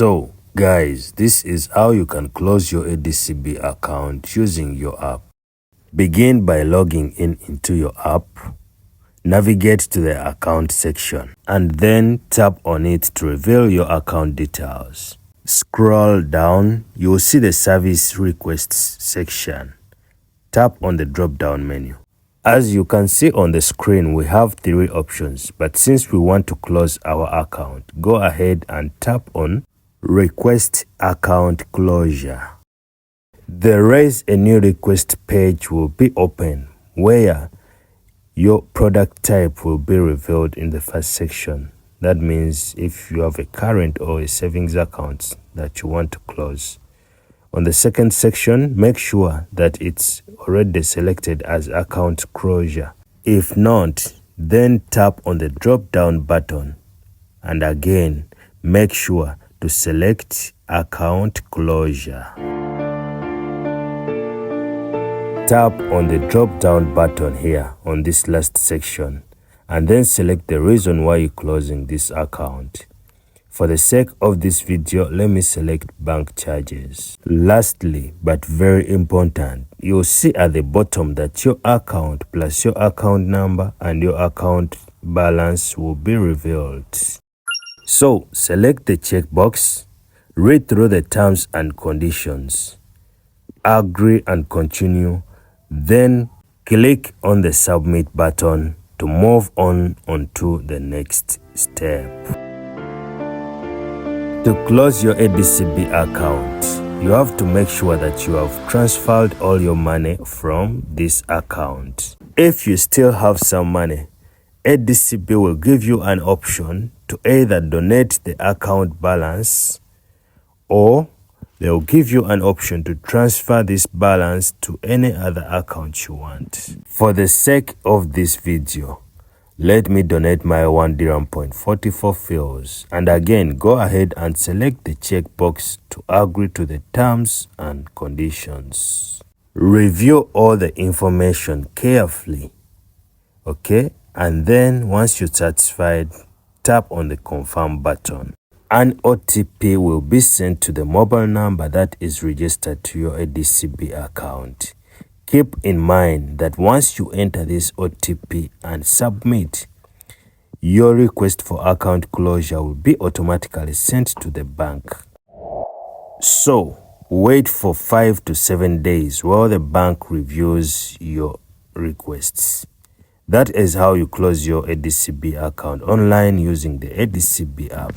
So guys, this is how you can close your ADCB account using your app. Begin by logging into your app, navigate to the account section, and then tap on it to reveal your account details. Scroll down, you will see the service requests section. Tap on the drop-down menu. As you can see on the screen, we have 3 options, but since we want to close our account, go ahead and tap on Request Account Closure. The Raise a New Request page will be open, where your product type will be revealed in the first section. That means if you have a current or a savings account that you want to close. On the second section, make sure that it's already selected as account closure. If not, then tap on the drop-down button and again make sure to select account closure. Tap on the drop-down button here on this last section and then select the reason why you're closing this account. For the sake of this video, let me select bank charges. Lastly, but very important, you'll see at the bottom that your account plus your account number and your account balance will be revealed. So, select the checkbox, read through the terms and conditions, agree and continue, then click on the submit button to move on to the next step. To close your ADCB account, you have to make sure that you have transferred all your money from this account. If you still have some money, ADCB will give you an option to either donate the account balance or they will give you an option to transfer this balance to any other account you want. For the sake of this video, let me donate my 1 dirham.44 fils, and again go ahead and select the checkbox to agree to the terms and conditions. Review all the information carefully, okay? And then once you're satisfied, tap on the confirm button. An OTP will be sent to the mobile number that is registered to your ADCB account. Keep in mind that once you enter this OTP and submit, your request for account closure will be automatically sent to the bank. So, wait for 5 to 7 days while the bank reviews your requests. That is how you close your ADCB account online using the ADCB app.